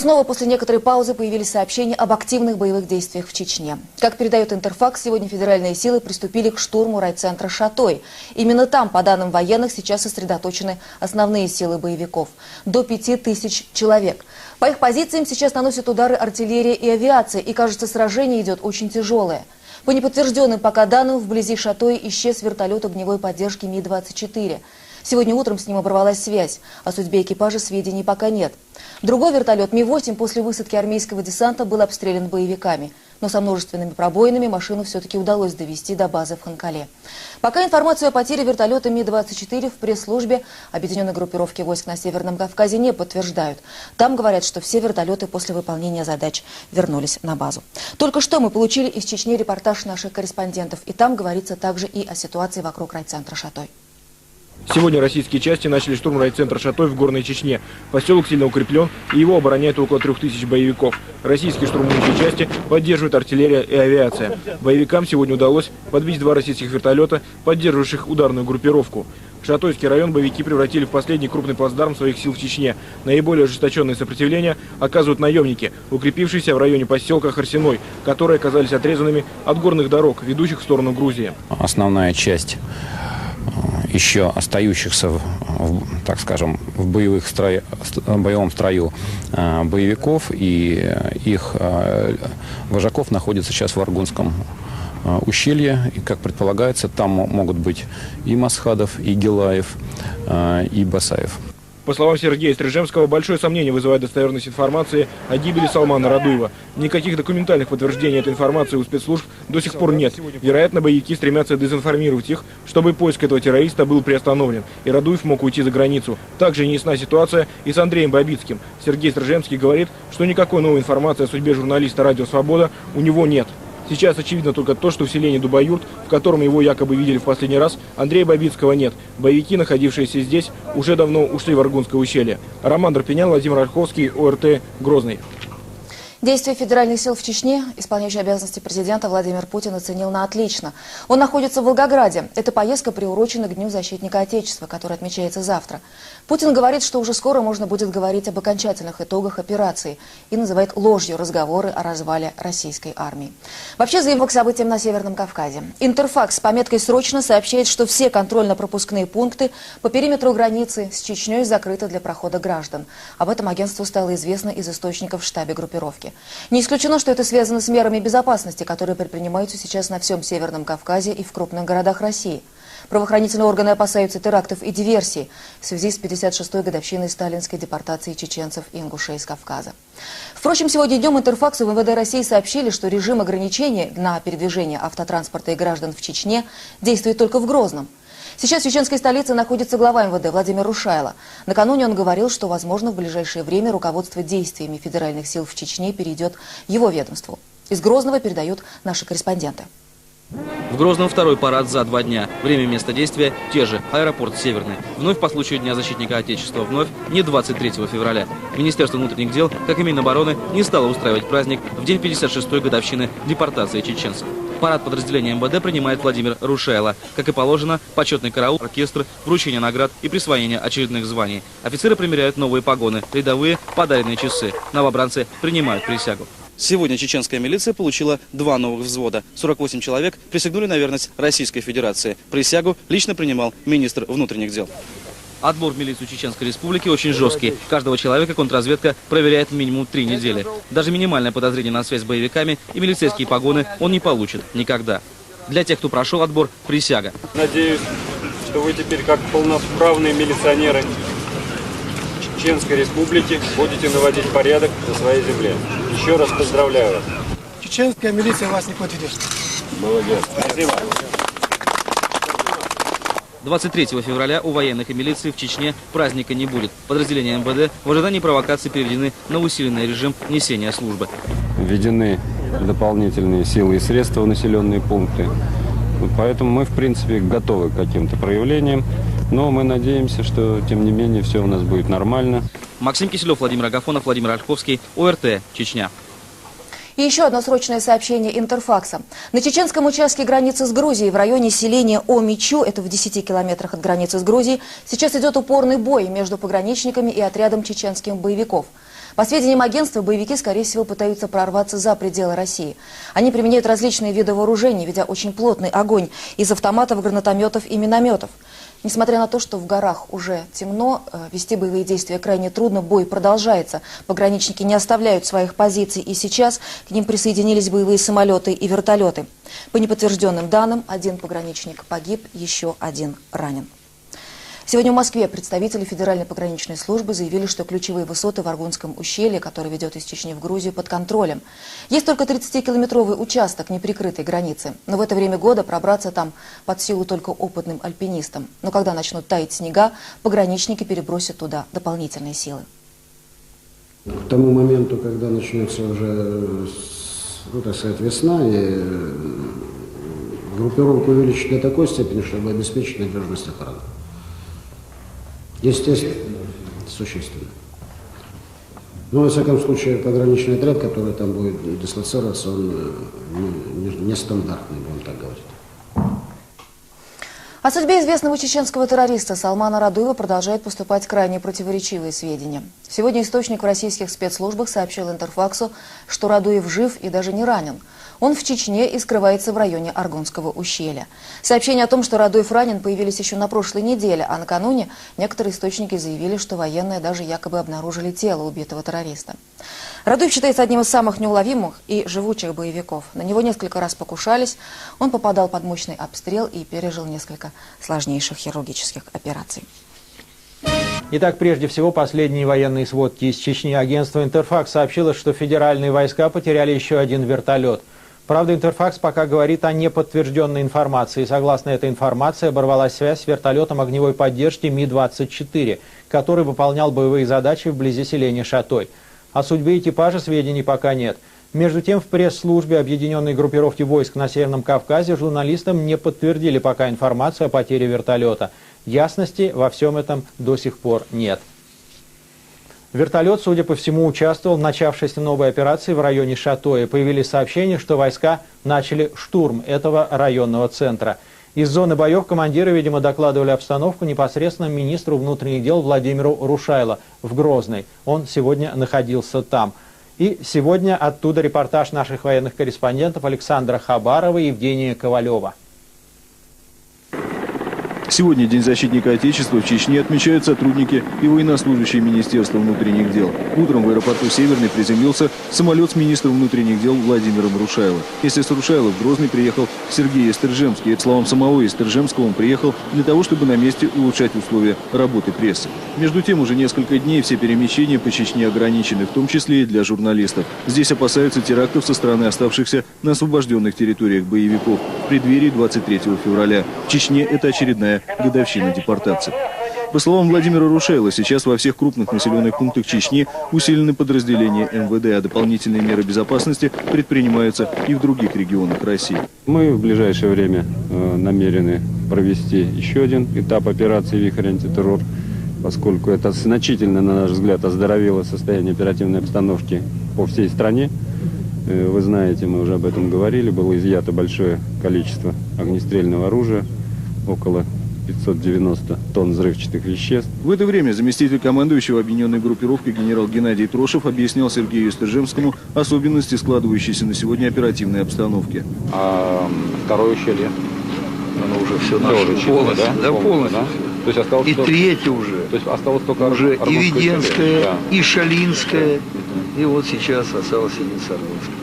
Снова после некоторой паузы появились сообщения об активных боевых действиях в Чечне. Как передает Интерфакс, сегодня федеральные силы приступили к штурму райцентра Шатой. Именно там, по данным военных, сейчас сосредоточены основные силы боевиков. До 5000 человек. По их позициям сейчас наносят удары артиллерия и авиация, и, кажется, сражение идет очень тяжелое. По неподтвержденным пока данным, вблизи Шатой исчез вертолет огневой поддержки Ми-24. Сегодня утром с ним оборвалась связь. О судьбе экипажа сведений пока нет. Другой вертолет Ми-8 после высадки армейского десанта был обстрелян боевиками. Но со множественными пробоинами машину все-таки удалось довести до базы в Ханкале. Пока информацию о потере вертолета Ми-24 в пресс-службе объединенной группировки войск на Северном Кавказе не подтверждают. Там говорят, что все вертолеты после выполнения задач вернулись на базу. Только что мы получили из Чечни репортаж наших корреспондентов. И там говорится также и о ситуации вокруг райцентра Шатой. Сегодня российские части начали штурм райцентра Шатой в Горной Чечне. Поселок сильно укреплен, и его обороняет около 3000 боевиков. Российские штурмующие части поддерживают артиллерия и авиация. Боевикам сегодня удалось подбить 2 российских вертолета, поддерживающих ударную группировку. Шатойский район боевики превратили в последний крупный плацдарм своих сил в Чечне. Наиболее ожесточенное сопротивление оказывают наемники, укрепившиеся в районе поселка Харсиной, которые оказались отрезанными от горных дорог, ведущих в сторону Грузии. Основная часть еще остающихся, так скажем, в боевом строю боевиков и их вожаков находится сейчас в Аргунском ущелье. И, как предполагается, там могут быть и Масхадов, и Гилаев, и Басаев. По словам Сергея Стрижемского, большое сомнение вызывает достоверность информации о гибели Салмана Радуева. Никаких документальных подтверждений этой информации у спецслужб до сих пор нет. Вероятно, боевики стремятся дезинформировать их, чтобы поиск этого террориста был приостановлен, и Радуев мог уйти за границу. Также неясна ситуация и с Андреем Бабицким. Сергей Стрижемский говорит, что никакой новой информации о судьбе журналиста «Радио Свобода» у него нет. Сейчас очевидно только то, что в селении Дубаюрт, в котором его якобы видели в последний раз, Андрея Бабицкого нет. Боевики, находившиеся здесь, уже давно ушли в Аргунское ущелье. Роман Дорпенян, Владимир Ольховский, ОРТ, Грозный. Действия федеральных сил в Чечне исполняющий обязанности президента Владимир Путин оценил на отлично. Он находится в Волгограде. Эта поездка приурочена к Дню защитника Отечества, который отмечается завтра. Путин говорит, что уже скоро можно будет говорить об окончательных итогах операции и называет ложью разговоры о развале российской армии. Вообще, заявок к событиям на Северном Кавказе. Интерфакс с пометкой «Срочно» сообщает, что все контрольно-пропускные пункты по периметру границы с Чечней закрыты для прохода граждан. Об этом агентству стало известно из источников в штабе группировки. Не исключено, что это связано с мерами безопасности, которые предпринимаются сейчас на всем Северном Кавказе и в крупных городах России. Правоохранительные органы опасаются терактов и диверсий в связи с 56-й годовщиной сталинской депортации чеченцев и ингушей из Кавказа. Впрочем, сегодня днем Интерфаксу в МВД России сообщили, что режим ограничений на передвижение автотранспорта и граждан в Чечне действует только в Грозном. Сейчас в чеченской столице находится глава МВД Владимир Рушайло. Накануне он говорил, что, возможно, в ближайшее время руководство действиями федеральных сил в Чечне перейдет его ведомству. Из Грозного передают наши корреспонденты. В Грозном второй парад за 2 дня. Время и место действия те же. Аэропорт Северный. Вновь по случаю Дня защитника Отечества. Вновь не 23 февраля. Министерство внутренних дел, как и Минобороны, не стало устраивать праздник в день 56-й годовщины депортации чеченцев. Парад подразделения МВД принимает Владимир Рушайло. Как и положено, почетный караул, оркестр, вручение наград и присвоение очередных званий. Офицеры примеряют новые погоны, рядовые – подаренные часы. Новобранцы принимают присягу. Сегодня чеченская милиция получила 2 новых взвода. 48 человек присягнули на верность Российской Федерации. Присягу лично принимал министр внутренних дел. Отбор в милицию Чеченской Республики очень жесткий. Каждого человека контрразведка проверяет минимум 3 недели. Даже минимальное подозрение на связь с боевиками и милицейские погоны он не получит никогда. Для тех, кто прошел отбор, присяга. Надеюсь, что вы теперь, как полноправные милиционеры Чеченской Республики, будете наводить порядок на своей земле. Еще раз поздравляю вас. Чеченская милиция вас не подведет. Молодец. Спасибо. 23 февраля у военных и милиции в Чечне праздника не будет. Подразделения МВД в ожидании провокации переведены на усиленный режим несения службы. Введены дополнительные силы и средства в населенные пункты. Поэтому мы, в принципе, готовы к каким-то проявлениям. Но мы надеемся, что, тем не менее, все у нас будет нормально. Максим Киселев, Владимир Агафонов, Владимир Ольховский, ОРТ, Чечня. И еще одно срочное сообщение Интерфакса. На чеченском участке границы с Грузией в районе селения Омичу, это в 10 километрах от границы с Грузией, сейчас идет упорный бой между пограничниками и отрядом чеченских боевиков. По сведениям агентства, боевики, скорее всего, пытаются прорваться за пределы России. Они применяют различные виды вооружений, ведя очень плотный огонь из автоматов, гранатометов и минометов. Несмотря на то, что в горах уже темно, вести боевые действия крайне трудно, бой продолжается. Пограничники не оставляют своих позиций, и сейчас к ним присоединились боевые самолеты и вертолеты. По неподтвержденным данным, 1 пограничник погиб, еще 1 ранен. Сегодня в Москве представители Федеральной пограничной службы заявили, что ключевые высоты в Аргунском ущелье, который ведет из Чечни в Грузию, под контролем. Есть только 30-километровый участок неприкрытой границы, но в это время года пробраться там под силу только опытным альпинистам. Но когда начнут таять снега, пограничники перебросят туда дополнительные силы. К тому моменту, когда начнется уже, так сказать, весна, и группировку увеличить до такой степени, чтобы обеспечить надежность охраны. Естественно, существенно. Но, во всяком случае, пограничный отряд, который там будет дислоцироваться, он нестандартный, будем так говорить. О судьбе известного чеченского террориста Салмана Радуева продолжают поступать крайне противоречивые сведения. Сегодня источник в российских спецслужбах сообщил Интерфаксу, что Радуев жив и даже не ранен. Он в Чечне и скрывается в районе Аргунского ущелья. Сообщения о том, что Радуев ранен, появились еще на прошлой неделе, а накануне некоторые источники заявили, что военные даже якобы обнаружили тело убитого террориста. Радуев считается одним из самых неуловимых и живучих боевиков. На него несколько раз покушались, он попадал под мощный обстрел и пережил несколько сложнейших хирургических операций. Итак, прежде всего, последние военные сводки из Чечни. Агентство «Интерфакс» сообщило, что федеральные войска потеряли еще 1 вертолет. Правда, «Интерфакс» пока говорит о неподтвержденной информации. Согласно этой информации, оборвалась связь с вертолетом огневой поддержки Ми-24, который выполнял боевые задачи вблизи селения Шатой. О судьбе экипажа сведений пока нет. Между тем, в пресс-службе Объединенной группировки войск на Северном Кавказе журналистам не подтвердили пока информацию о потере вертолета. Ясности во всем этом до сих пор нет. Вертолет, судя по всему, участвовал в начавшейся новой операции в районе Шатоя. Появились сообщения, что войска начали штурм этого районного центра. Из зоны боев командиры, видимо, докладывали обстановку непосредственно министру внутренних дел Владимиру Рушайло в Грозной. Он сегодня находился там. И сегодня оттуда репортаж наших военных корреспондентов Александра Хабарова и Евгения Ковалева. Сегодня День защитника Отечества в Чечне отмечают сотрудники и военнослужащие Министерства внутренних дел. Утром в аэропорту Северный приземлился самолет с министром внутренних дел Владимиром Рушайло. Вместе с Рушайло в Грозный приехал Сергей Истержемский. По словам самого Истержемского, он приехал для того, чтобы на месте улучшать условия работы прессы. Между тем, уже несколько дней все перемещения по Чечне ограничены, в том числе и для журналистов. Здесь опасаются терактов со стороны оставшихся на освобожденных территориях боевиков в преддверии 23 февраля. В Чечне это очередная годовщина депортации. По словам Владимира Рушайло, сейчас во всех крупных населенных пунктах Чечни усилены подразделения МВД, а дополнительные меры безопасности предпринимаются и в других регионах России. Мы в ближайшее время намерены провести еще один этап операции «Вихрь антитеррор», поскольку это значительно, на наш взгляд, оздоровило состояние оперативной обстановки по всей стране. Вы знаете, мы уже об этом говорили, было изъято большое количество огнестрельного оружия, около 590 тонн взрывчатых веществ. В это время заместитель командующего объединенной группировкой генерал Геннадий Трошев объяснял Сергею Истержемскому особенности складывающейся на сегодня оперативной обстановки. А второе ущелье? Оно уже все наше полностью, да? Полностью. Да? То есть осталось и третье уже. То есть осталось только уже и Веденское, да. И Шалинское, и вот сейчас осталось единица Аргунская.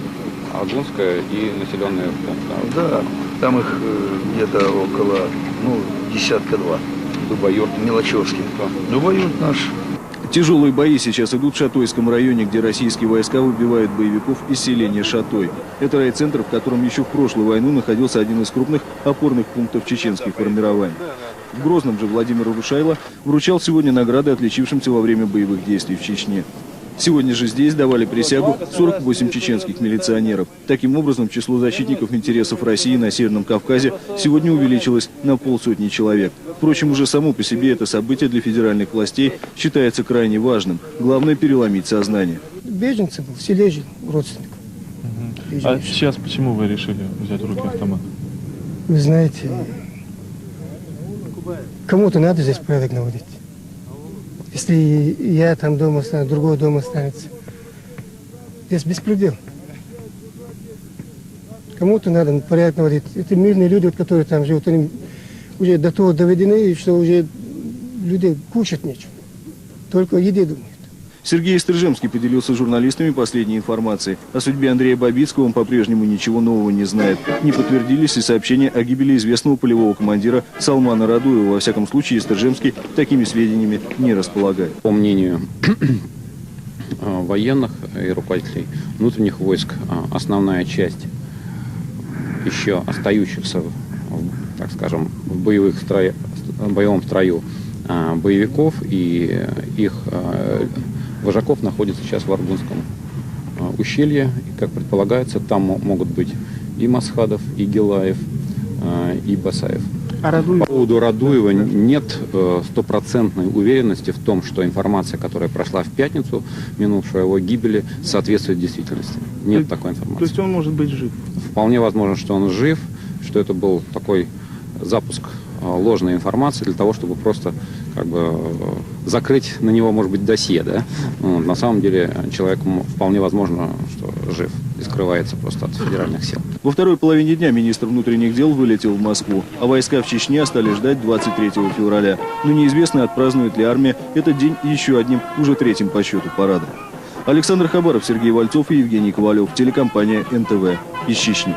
Аргунская и населенные пункты. Да, там их где-то около, десятка два. Дубоюрт. Мелочевский. Дубоюрт наш. Тяжелые бои сейчас идут в Шатойском районе, где российские войска выбивают боевиков из селения Шатой. Это райцентр, в котором еще в прошлую войну находился один из крупных опорных пунктов чеченских формирований. В Грозном же Владимир Рушайло вручал сегодня награды отличившимся во время боевых действий в Чечне. Сегодня же здесь давали присягу 48 чеченских милиционеров. Таким образом, число защитников интересов России на Северном Кавказе сегодня увеличилось на 500 человек. Впрочем, уже само по себе это событие для федеральных властей считается крайне важным. Главное – переломить сознание. Беженцы был, в селе жил, родственник. А сейчас почему вы решили взять в руки автомат? Вы знаете, кому-то надо здесь порядок наводить. Если я там дома останусь, другой дома останется, Здесь беспредел. Кому-то надо порядок наводить. Это мирные люди, вот, которые там живут, они уже до того доведены, что уже людей кушать нечего. Только о еде думают. Сергей Стрижемский поделился с журналистами последней информацией. О судьбе Андрея Бабицкого он по-прежнему ничего нового не знает. Не подтвердились и сообщения о гибели известного полевого командира Салмана Радуева. Во всяком случае, Стрижемский такими сведениями не располагает. По мнению военных и руководителей внутренних войск, основная часть еще остающихся, так скажем, в боевом строю боевиков и их вожаков находится сейчас в Аргунском ущелье. И, как предполагается, там могут быть и Масхадов, и Гилаев, и Басаев. По поводу Радуева нет стопроцентной уверенности в том, что информация, которая прошла в пятницу, минувшую его гибели, соответствует действительности. Нет такой информации. То есть он может быть жив? Вполне возможно, что он жив, что это был такой запуск ложной информации для того, чтобы просто как бы закрыть на него, может быть, досье, да? На самом деле человек вполне возможно, что жив и скрывается просто от федеральных сил. Во второй половине дня министр внутренних дел вылетел в Москву, а войска в Чечне стали ждать 23 февраля. Но неизвестно, отпразднует ли армия этот день еще одним, уже третьим по счету парадом. Александр Хабаров, Сергей Вальцов и Евгений Ковалев. Телекомпания НТВ из Чечни.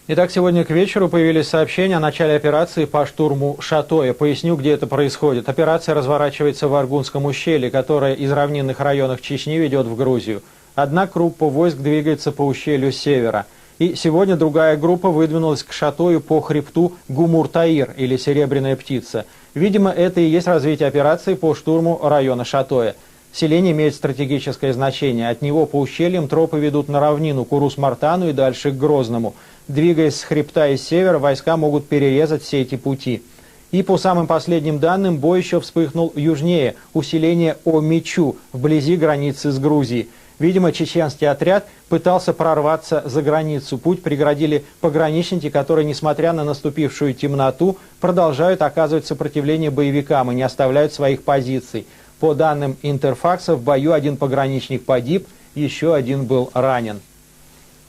Итак, сегодня к вечеру появились сообщения о начале операции по штурму Шатоя. Поясню, где это происходит. Операция разворачивается в Аргунском ущелье, которое из равнинных районов Чечни ведет в Грузию. Одна группа войск двигается по ущелью с севера. И сегодня другая группа выдвинулась к Шатою по хребту Гумуртаир, или Серебряная птица. Видимо, это и есть развитие операции по штурму района Шатоя. Селение имеет стратегическое значение. От него по ущельям тропы ведут на равнину к Урус-Мартану и дальше к Грозному. Двигаясь с хребта и с севера, войска могут перерезать все эти пути. И по самым последним данным, бой еще вспыхнул южнее, у селения Омичу, вблизи границы с Грузией. Видимо, чеченский отряд пытался прорваться за границу. Путь преградили пограничники, которые, несмотря на наступившую темноту, продолжают оказывать сопротивление боевикам и не оставляют своих позиций. По данным Интерфакса, в бою один пограничник погиб, еще один был ранен.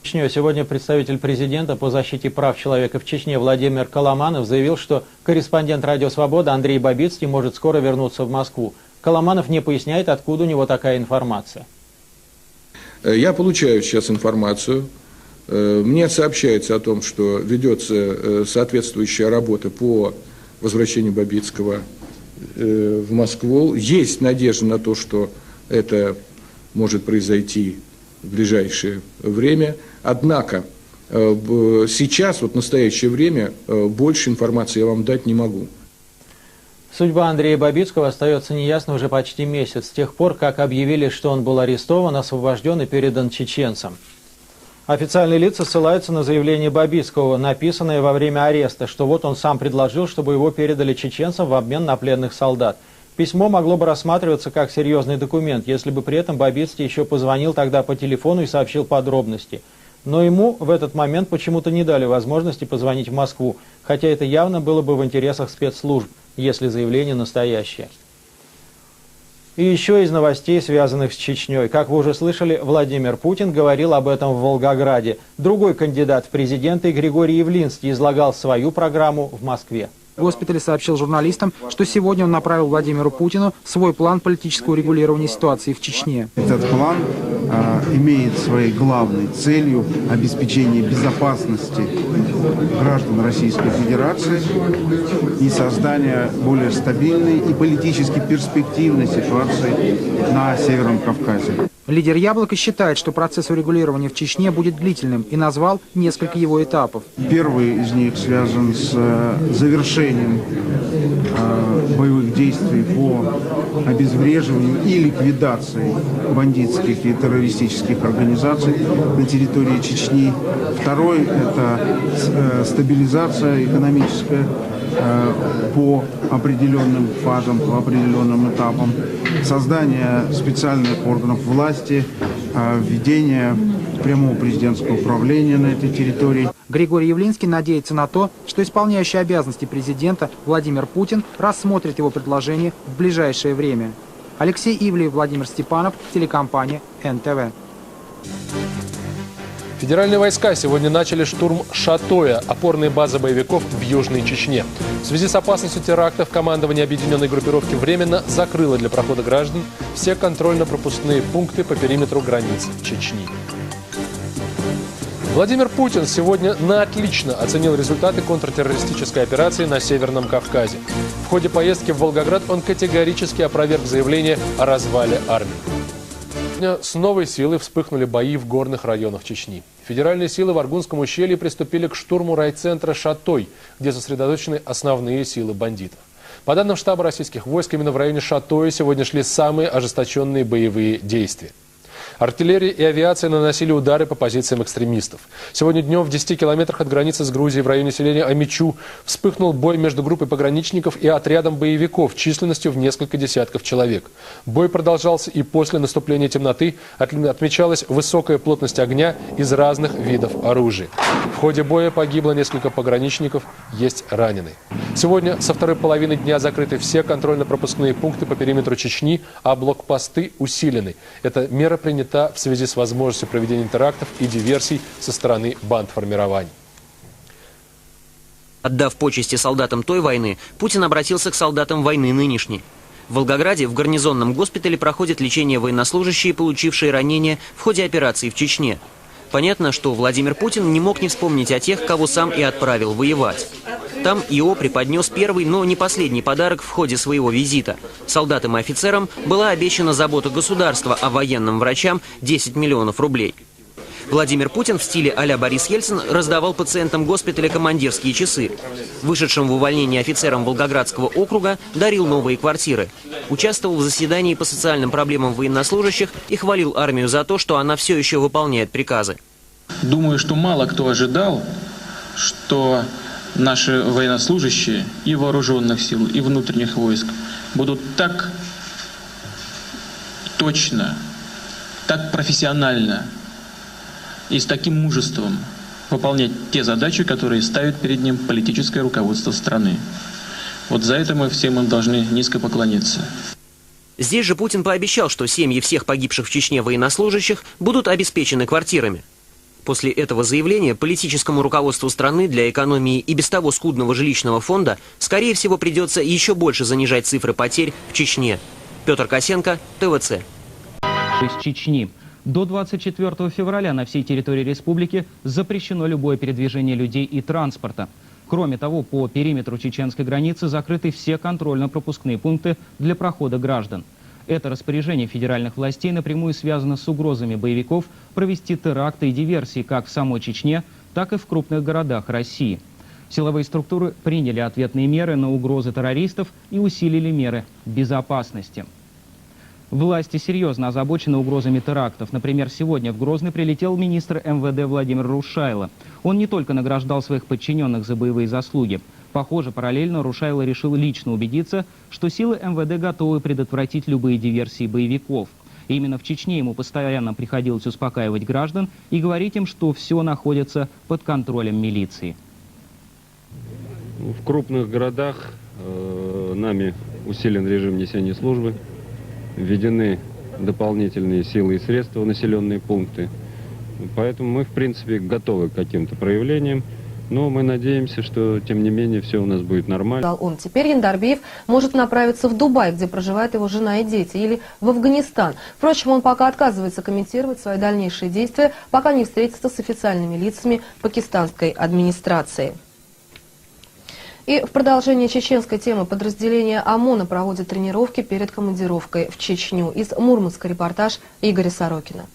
Сегодня представитель президента по защите прав человека в Чечне Владимир Коломанов заявил, что корреспондент «Радио Свобода» Андрей Бабицкий может скоро вернуться в Москву. Коломанов не поясняет, откуда у него такая информация. Я получаю сейчас информацию. Мне сообщается о том, что ведется соответствующая работа по возвращению Бабицкого в Москву. Есть надежда на то, что это может произойти в ближайшее время. Однако сейчас, вот в настоящее время, больше информации я вам дать не могу. Судьба Андрея Бабицкого остается неясной уже почти месяц, с тех пор, как объявили, что он был арестован, освобожден и передан чеченцам. Официальные лица ссылаются на заявление Бабицкого, написанное во время ареста, что вот он сам предложил, чтобы его передали чеченцам в обмен на пленных солдат. Письмо могло бы рассматриваться как серьезный документ, если бы при этом Бабицкий еще позвонил тогда по телефону и сообщил подробности. Но ему в этот момент почему-то не дали возможности позвонить в Москву, хотя это явно было бы в интересах спецслужб, если заявление настоящее. И еще из новостей, связанных с Чечней. Как вы уже слышали, Владимир Путин говорил об этом в Волгограде. Другой кандидат в президенты, Григорий Явлинский, излагал свою программу в Москве. Госпиталь сообщил журналистам, что сегодня он направил Владимиру Путину свой план политического регулирования ситуации в Чечне. Этот план имеет своей главной целью обеспечение безопасности граждан Российской Федерации и создание более стабильной и политически перспективной ситуации на Северном Кавказе. Лидер «Яблоко» считает, что процесс урегулирования в Чечне будет длительным и назвал несколько его этапов. Первый из них связан с завершением боевых действий по обезвреживанию и ликвидации бандитских и террористических организаций на территории Чечни. Второй – это стабилизация экономическая по определенным фазам, по определенным этапам, создание специальных органов власти, введение прямого президентского управления на этой территории. Григорий Явлинский надеется на то, что исполняющий обязанности президента Владимир Путин рассмотрит его предложение в ближайшее время. Алексей Ивлев, Владимир Степанов, телекомпания НТВ. Федеральные войска сегодня начали штурм Шатоя, опорной базы боевиков в Южной Чечне. В связи с опасностью терактов командование объединенной группировки временно закрыло для прохода граждан все контрольно-пропускные пункты по периметру границ Чечни. Владимир Путин сегодня на отлично оценил результаты контртеррористической операции на Северном Кавказе. В ходе поездки в Волгоград он категорически опроверг заявление о развале армии. С новой силой вспыхнули бои в горных районах Чечни. Федеральные силы в Аргунском ущелье приступили к штурму райцентра Шатой, где сосредоточены основные силы бандитов. По данным штаба российских войск, именно в районе Шатоя сегодня шли самые ожесточенные боевые действия. Артиллерия и авиация наносили удары по позициям экстремистов. Сегодня днем в 10 километрах от границы с Грузией в районе селения Амичу вспыхнул бой между группой пограничников и отрядом боевиков численностью в несколько десятков человек. Бой продолжался и после наступления темноты. Отмечалась высокая плотность огня из разных видов оружия. В ходе боя погибло несколько пограничников, есть раненые. Сегодня со второй половины дня закрыты все контрольно-пропускные пункты по периметру Чечни, а блокпосты усилены. Эта мера принята в связи с возможностью проведения терактов и диверсий со стороны бандформирований. Отдав почести солдатам той войны, Путин обратился к солдатам войны нынешней. В Волгограде в гарнизонном госпитале проходит лечение военнослужащие, получившие ранения в ходе операции в Чечне. Понятно, что Владимир Путин не мог не вспомнить о тех, кого сам и отправил воевать. Там ИО преподнес первый, но не последний подарок в ходе своего визита. Солдатам и офицерам была обещана забота государства, а военным врачам 10 миллионов рублей. Владимир Путин в стиле а-ля Борис Ельцин раздавал пациентам госпиталя командирские часы. Вышедшим в увольнение офицерам Волгоградского округа дарил новые квартиры. Участвовал в заседании по социальным проблемам военнослужащих и хвалил армию за то, что она все еще выполняет приказы. Думаю, что мало кто ожидал, что наши военнослужащие и вооруженных сил, и внутренних войск будут так точно, так профессионально и с таким мужеством выполнять те задачи, которые ставит перед ним политическое руководство страны. Вот за это мы всем им должны низко поклониться. Здесь же Путин пообещал, что семьи всех погибших в Чечне военнослужащих будут обеспечены квартирами. После этого заявления политическому руководству страны для экономии и без того скудного жилищного фонда, скорее всего, придется еще больше занижать цифры потерь в Чечне. Петр Косенко, ТВЦ. Из Чечни. До 24 февраля на всей территории республики запрещено любое передвижение людей и транспорта. Кроме того, по периметру чеченской границы закрыты все контрольно-пропускные пункты для прохода граждан. Это распоряжение федеральных властей напрямую связано с угрозами боевиков провести теракты и диверсии как в самой Чечне, так и в крупных городах России. Силовые структуры приняли ответные меры на угрозы террористов и усилили меры безопасности. Власти серьезно озабочены угрозами терактов. Например, сегодня в Грозный прилетел министр МВД Владимир Рушайло. Он не только награждал своих подчиненных за боевые заслуги. Похоже, параллельно Рушайло решил лично убедиться, что силы МВД готовы предотвратить любые диверсии боевиков. И именно в Чечне ему постоянно приходилось успокаивать граждан и говорить им, что все находится под контролем милиции. В крупных городах нами усилен режим несения службы. Введены дополнительные силы и средства в населенные пункты. Поэтому мы, в принципе, готовы к каким-то проявлениям. Но мы надеемся, что, тем не менее, все у нас будет нормально. Он теперь Яндарбиев может направиться в Дубай, где проживает его жена и дети, или в Афганистан. Впрочем, он пока отказывается комментировать свои дальнейшие действия, пока не встретится с официальными лицами пакистанской администрации. И в продолжение чеченской темы подразделение ОМОНа проводит тренировки перед командировкой в Чечню. Из Мурманска репортаж Игоря Сорокина.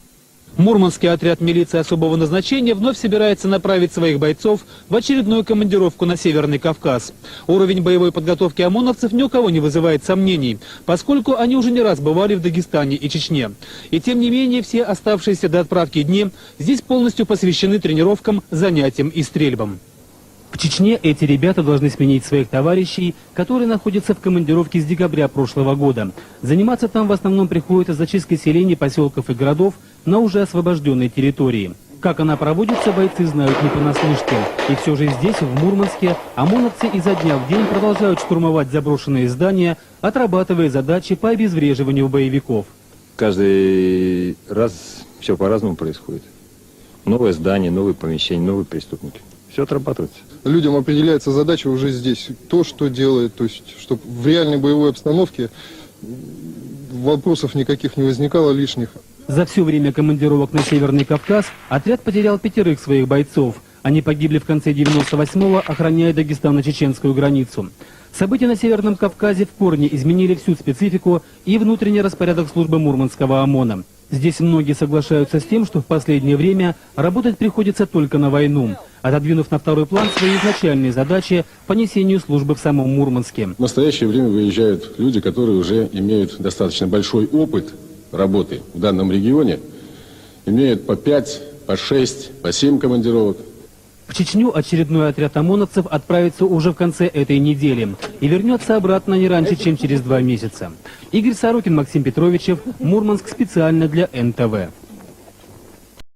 Мурманский отряд милиции особого назначения вновь собирается направить своих бойцов в очередную командировку на Северный Кавказ. Уровень боевой подготовки ОМОНовцев ни у кого не вызывает сомнений, поскольку они уже не раз бывали в Дагестане и Чечне. И тем не менее, все оставшиеся до отправки дни здесь полностью посвящены тренировкам, занятиям и стрельбам. В Чечне эти ребята должны сменить своих товарищей, которые находятся в командировке с декабря прошлого года. Заниматься там в основном приходится зачисткой селений, поселков и городов на уже освобожденной территории. Как она проводится, бойцы знают не понаслышке. И все же здесь, в Мурманске, ОМОНовцы изо дня в день продолжают штурмовать заброшенные здания, отрабатывая задачи по обезвреживанию боевиков. Каждый раз все по-разному происходит. Новое здание, новые помещения, новые преступники. Все отрабатывается. Людям определяется задача уже здесь. То, что делает, то есть, чтобы в реальной боевой обстановке вопросов никаких не возникало лишних. За все время командировок на Северный Кавказ отряд потерял 5 своих бойцов. Они погибли в конце 98-го, охраняя дагестано-чеченскую границу. События на Северном Кавказе в корне изменили всю специфику и внутренний распорядок службы Мурманского ОМОНа. Здесь многие соглашаются с тем, что в последнее время работать приходится только на войну, отодвинув на второй план свои изначальные задачи по несению службы в самом Мурманске. В настоящее время выезжают люди, которые уже имеют достаточно большой опыт работы в данном регионе, имеют по 5, по 6, по 7 командировок. В Чечню очередной отряд ОМОНовцев отправится уже в конце этой недели и вернется обратно не раньше, чем через 2 месяца. Игорь Сорокин, Максим Петровичев, Мурманск, специально для НТВ.